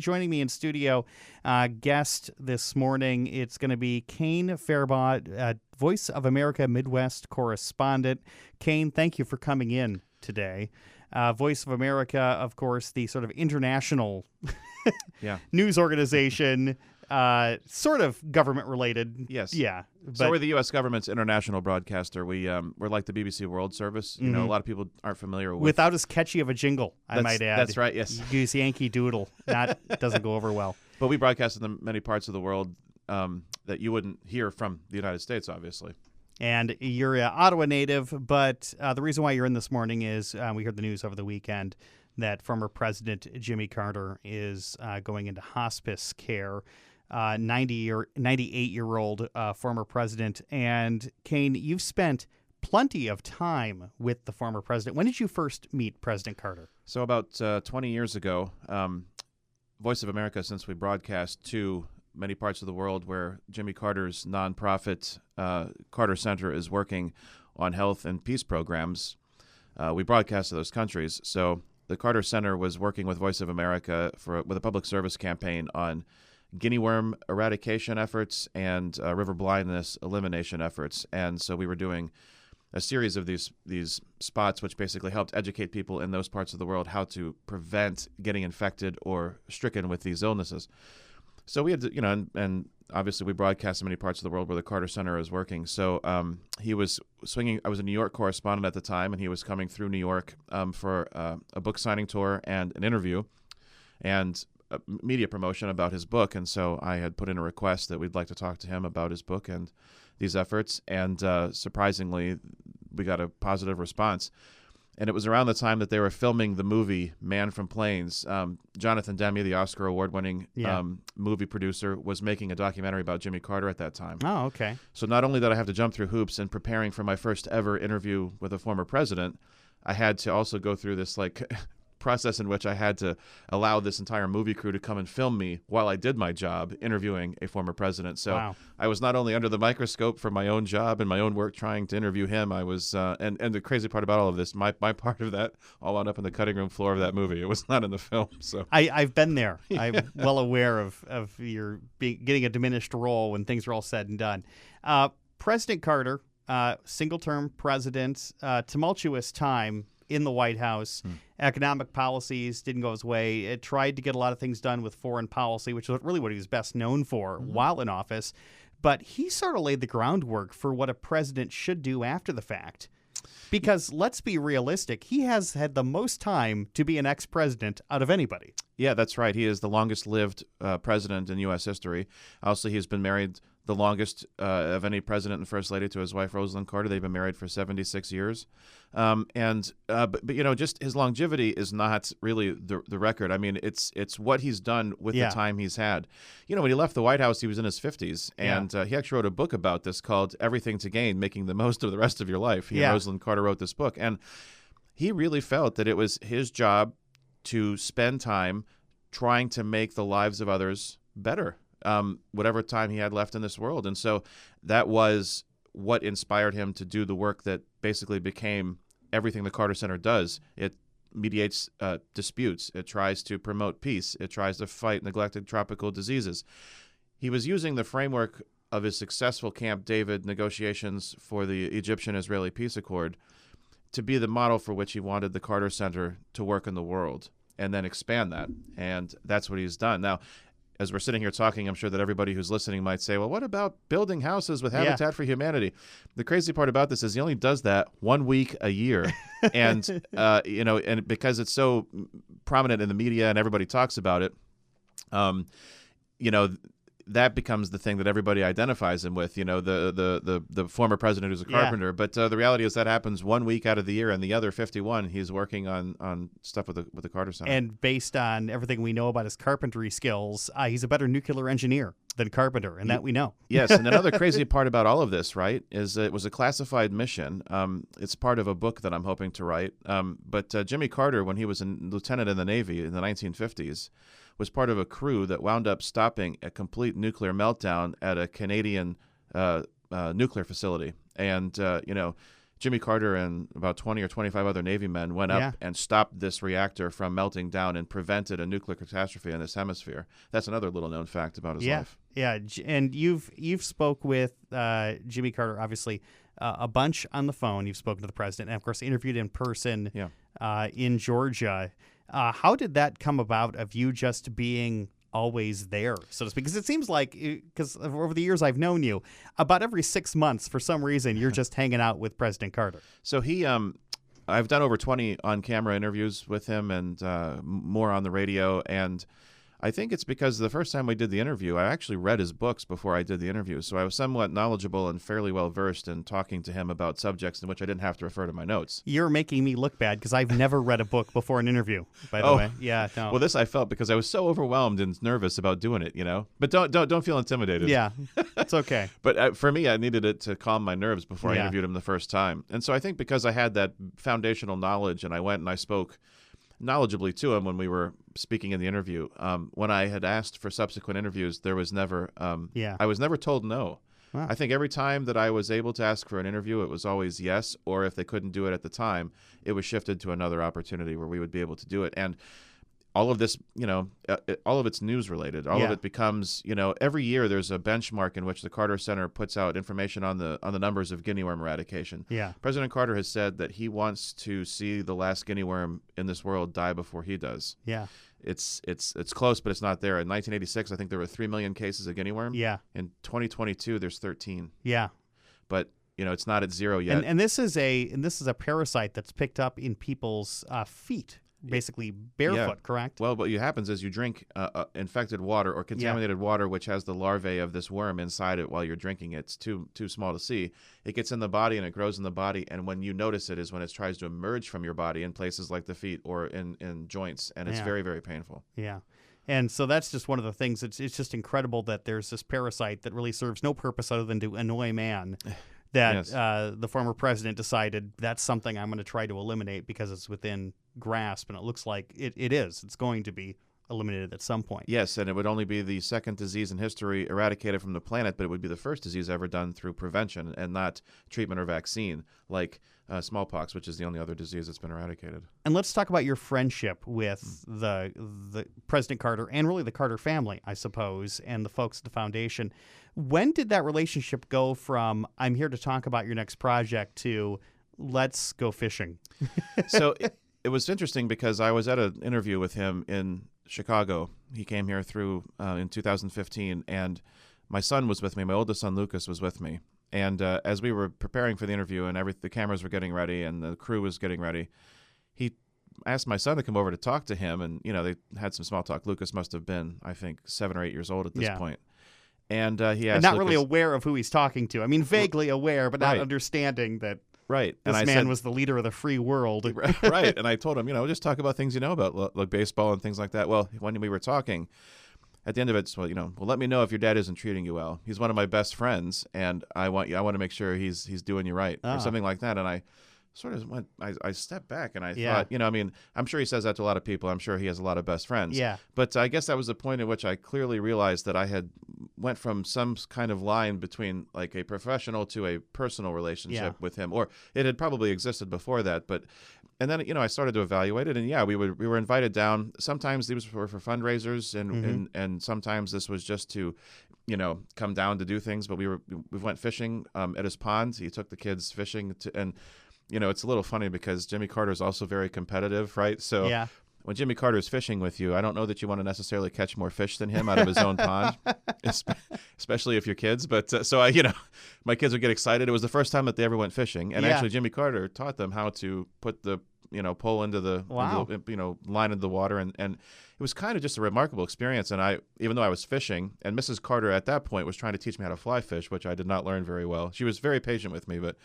Joining me in studio, guest this morning, it's going to be Kane Farabaugh, Voice of America Midwest correspondent. Kane, thank you for coming in today. Voice of America, of course, the sort of international news organization, sort of government-related. Yes. Yeah. So we're the U.S. government's international broadcaster. We're like the BBC World Service. You know, a lot of people aren't familiar with. Without as catchy of a jingle, I might add. That's right, yes. Use Yankee Doodle. That doesn't go over well. But we broadcast in many parts of the world that you wouldn't hear from the United States, obviously. And you're an Ottawa native, but the reason why you're in this morning is we heard the news over the weekend that former President Jimmy Carter is going into hospice care. 98-year-old former president. And Kane, you've spent plenty of time with the former president. When did you first meet President Carter? So about 20 years ago, Voice of America, since we broadcast to many parts of the world where Jimmy Carter's nonprofit Carter Center is working on health and peace programs, we broadcast to those countries. So the Carter Center was working with Voice of America with a public service campaign on guinea worm eradication efforts and river blindness elimination efforts. And so we were doing a series of these spots which basically helped educate people in those parts of the world how to prevent getting infected or stricken with these illnesses. So we had to, and obviously we broadcast in many parts of the world where the Carter Center is working. So he was swinging. I was a New York correspondent at the time, and he was coming through New York for a book signing tour and an interview and media promotion about his book. And so I had put in a request that we'd like to talk to him about his book and these efforts. And surprisingly, we got a positive response. And it was around the time that they were filming the movie Man from Plains. Jonathan Demme, the Oscar award-winning movie producer, was making a documentary about Jimmy Carter at that time. Oh, okay. So not only did I have to jump through hoops in preparing for my first ever interview with a former president, I had to also go through this process in which I had to allow this entire movie crew to come and film me while I did my job interviewing a former president. So wow. I was not only under the microscope for my own job and my own work trying to interview him, I was, and the crazy part about all of this, my part of that all wound up on the cutting room floor of that movie. It was not in the film. So I've been there. I'm well aware of your getting a diminished role when things are all said and done. President Carter, single-term president, tumultuous time in the White House. Economic policies didn't go his way. It tried to get a lot of things done with foreign policy, which is really what he was best known for while in office. But he sort of laid the groundwork for what a president should do after the fact. Because let's be realistic, he has had the most time to be an ex-president out of anybody. Yeah, that's right. He is the longest-lived president in U.S. history. Also, he's been married the longest of any president and first lady to his wife, Rosalind Carter. They've been married for 76 years. But just his longevity is not really the record. I mean, it's what he's done with the time he's had. When he left the White House, he was in his 50s, and he actually wrote a book about this called Everything to Gain, Making the Most of the Rest of Your Life. He and Rosalind Carter wrote this book, and he really felt that it was his job to spend time trying to make the lives of others better, whatever time he had left in this world. And so that was what inspired him to do the work that basically became everything the Carter Center does. It mediates disputes. It tries to promote peace. It tries to fight neglected tropical diseases. He was using the framework of his successful Camp David negotiations for the Egyptian-Israeli peace accord to be the model for which he wanted the Carter Center to work in the world and then expand that. And that's what he's done. Now, as we're sitting here talking, I'm sure that everybody who's listening might say, well, what about building houses with Habitat for Humanity? The crazy part about this is he only does that 1 week a year. And, and because it's so prominent in the media and everybody talks about it, that becomes the thing that everybody identifies him with, the former president who's a carpenter. Yeah. But the reality is that happens 1 week out of the year, and the other 51, he's working on stuff with the Carter Center. And based on everything we know about his carpentry skills, he's a better nuclear engineer than carpenter, and that we know. Yes, and another crazy part about all of this, right, is it was a classified mission. It's part of a book that I'm hoping to write. But Jimmy Carter, when he was a lieutenant in the Navy in the 1950s, was part of a crew that wound up stopping a complete nuclear meltdown at a Canadian nuclear facility. And, Jimmy Carter and about 20 or 25 other Navy men went up and stopped this reactor from melting down and prevented a nuclear catastrophe in this hemisphere. That's another little known fact about his life. Yeah, and you've spoke with Jimmy Carter, obviously, a bunch on the phone. You've spoken to the president, and of course interviewed in person in Georgia. How did that come about, of you just being always there, so to speak? Because it seems like, because over the years I've known you, about every 6 months, for some reason, you're just hanging out with President Carter. So I've done over 20 on-camera interviews with him, and more on the radio, and I think it's because the first time we did the interview, I actually read his books before I did the interview, so I was somewhat knowledgeable and fairly well-versed in talking to him about subjects in which I didn't have to refer to my notes. You're making me look bad, because I've never read a book before an interview, by the way. Yeah, no. Well, this I felt because I was so overwhelmed and nervous about doing it, But don't feel intimidated. Yeah, it's okay. But for me, I needed it to calm my nerves before I interviewed him the first time. And so I think because I had that foundational knowledge, and I went and I spoke knowledgeably to him when we were speaking in the interview. When I had asked for subsequent interviews, there was never, I was never told no. Wow. I think every time that I was able to ask for an interview, it was always yes, or if they couldn't do it at the time, it was shifted to another opportunity where we would be able to do it. And all of this, all of it's news related. All of it becomes, every year there's a benchmark in which the Carter Center puts out information on the numbers of guinea worm eradication. Yeah. President Carter has said that he wants to see the last guinea worm in this world die before he does. Yeah. It's close, but it's not there. In 1986, I think there were 3 million cases of guinea worm. Yeah. In 2022, there's 13. Yeah. But it's not at zero yet. And this is a parasite that's picked up in people's feet. Basically barefoot, correct? Well, what happens is you drink infected water or contaminated water, which has the larvae of this worm inside it while you're drinking it. It's too small to see. It gets in the body and it grows in the body, and when you notice it is when it tries to emerge from your body in places like the feet or in joints, and it's very, very painful. Yeah. And so that's just one of the things. It's just incredible that there's this parasite that really serves no purpose other than to annoy man. That the former president decided that's something I'm going to try to eliminate because it's within grasp, and it looks like it is. It's going to be eliminated at some point. Yes, and it would only be the second disease in history eradicated from the planet, but it would be the first disease ever done through prevention and not treatment or vaccine, like smallpox, which is the only other disease that's been eradicated. And let's talk about your friendship with the President Carter and really the Carter family, I suppose, and the folks at the foundation. When did that relationship go from I'm here to talk about your next project to let's go fishing? So it was interesting because I was at an interview with him in Chicago. He came here in 2015, and my son was with me. My oldest son, Lucas, was with me. And as we were preparing for the interview and the cameras were getting ready and the crew was getting ready, he asked my son to come over to talk to him. And, they had some small talk. Lucas must have been, I think, 7 or 8 years old at this point. And he asked, and not really aware of who he's talking to. I mean, vaguely aware, but not understanding that this man was the leader of the free world. Right. And I told him, just talk about things you know about, like baseball and things like that. Well, when we were talking, at the end of it, well, let me know if your dad isn't treating you well. He's one of my best friends, and I want to make sure he's doing you right, or something like that. And I sort of went, I stepped back and I thought, I'm sure he says that to a lot of people. I'm sure he has a lot of best friends. Yeah. But I guess that was the point at which I clearly realized that I had went from some kind of line between like a professional to a personal relationship with him, or it had probably existed before that. And then, I started to evaluate it, and we were invited down. Sometimes these were for fundraisers, and sometimes this was just to, come down to do things. But we went fishing at his pond. He took the kids fishing and it's a little funny because Jimmy Carter is also very competitive, right? So when Jimmy Carter is fishing with you, I don't know that you want to necessarily catch more fish than him out of his own pond, especially if you're kids. But my kids would get excited. It was the first time that they ever went fishing, and actually Jimmy Carter taught them how to put the pole into the line into the water, and it was kind of just a remarkable experience. And even though I was fishing, and Mrs. Carter at that point was trying to teach me how to fly fish, which I did not learn very well. She was very patient with me, but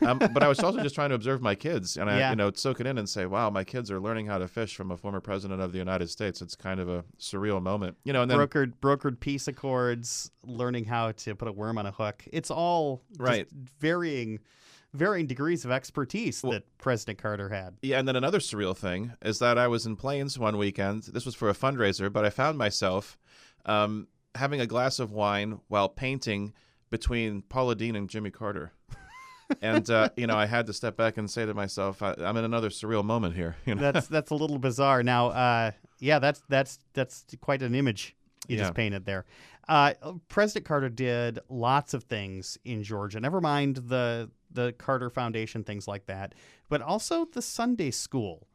I was also just trying to observe my kids, and I soak it in and say, wow, my kids are learning how to fish from a former president of the United States. It's kind of a surreal moment, and then brokered peace accords, learning how to put a worm on a hook. It's all just varying degrees of expertise that President Carter had. Yeah, and then another surreal thing is that I was in Plains one weekend. This was for a fundraiser, but I found myself having a glass of wine while painting between Paula Deen and Jimmy Carter. And I had to step back and say to myself, I'm in another surreal moment here. That's a little bizarre. Now, that's quite an image you just painted there. President Carter did lots of things in Georgia. Never mind the Carter Foundation, things like that, but also the Sunday school,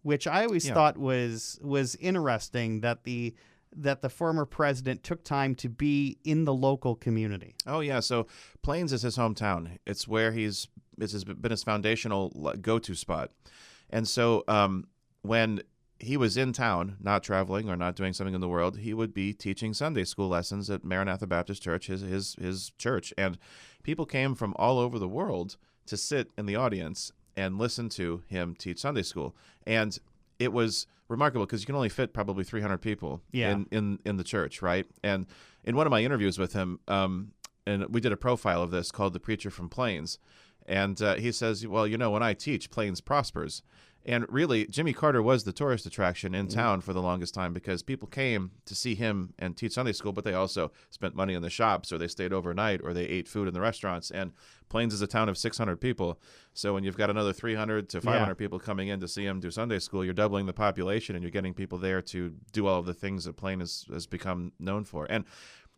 which I always thought was interesting that the former president took time to be in the local community. Oh yeah, so Plains is his hometown. It's where it's been his foundational go-to spot, and so when he was in town, not traveling or not doing something in the world, he would be teaching Sunday school lessons at Maranatha Baptist Church, his church. And people came from all over the world to sit in the audience and listen to him teach Sunday school. And it was remarkable because you can only fit probably 300 people in the church, right? And in one of my interviews with him, and we did a profile of this called The Preacher from Plains, and he says, well, when I teach, Plains prospers. And really, Jimmy Carter was the tourist attraction in town for the longest time because people came to see him and teach Sunday school, but they also spent money in the shops, or they stayed overnight, or they ate food in the restaurants. And Plains is a town of 600 people. So when you've got another 300 to 500 people coming in to see him do Sunday school, you're doubling the population, and you're getting people there to do all of the things that Plains has become known for. And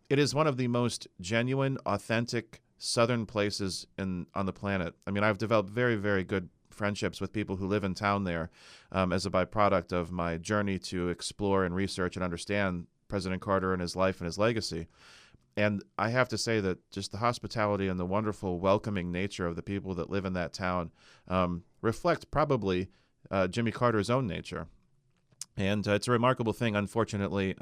it is one of the most genuine, authentic southern places on the planet. I mean, I've developed very, very good friendships with people who live in town there as a byproduct of my journey to explore and research and understand President Carter and his life and his legacy. And I have to say that just the hospitality and the wonderful welcoming nature of the people that live in that town reflect probably Jimmy Carter's own nature. And it's a remarkable thing. Unfortunately,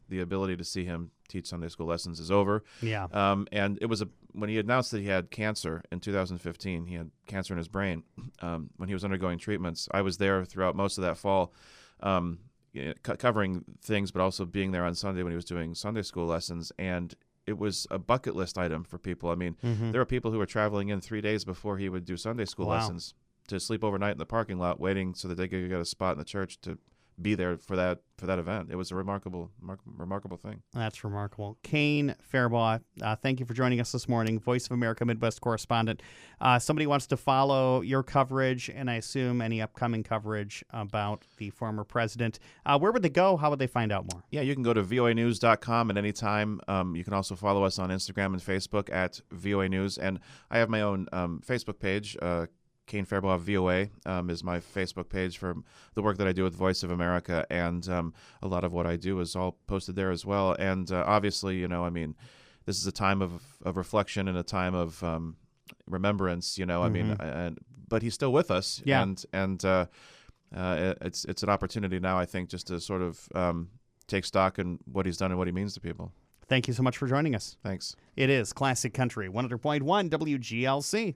the ability to see him teach Sunday school lessons is over. Yeah. And it was when he announced that he had cancer in 2015, he had cancer in his brain. When he was undergoing treatments, I was there throughout most of that fall, covering things, but also being there on Sunday when he was doing Sunday school lessons. And it was a bucket list item for people. I mean, there were people who were traveling in 3 days before he would do Sunday school lessons to sleep overnight in the parking lot, waiting so that they could get a spot in the church to be there for that event. It was a remarkable thing. That's remarkable. Kane Farabaugh, thank you for joining us this morning. Voice of America Midwest correspondent. Somebody wants to follow your coverage, and I assume any upcoming coverage about the former president. Where would they go? How would they find out more? Yeah, you can go to voanews.com at any time. You can also follow us on Instagram and Facebook at VOA News. And I have my own Facebook page, Kane Farabaugh VOA is my Facebook page for the work that I do with Voice of America, and a lot of what I do is all posted there as well. And obviously, this is a time of reflection and a time of remembrance. But he's still with us, and it's an opportunity now, I think, just to sort of take stock in what he's done and what he means to people. Thank you so much for joining us. Thanks. It is Classic Country 100.1 WGLC.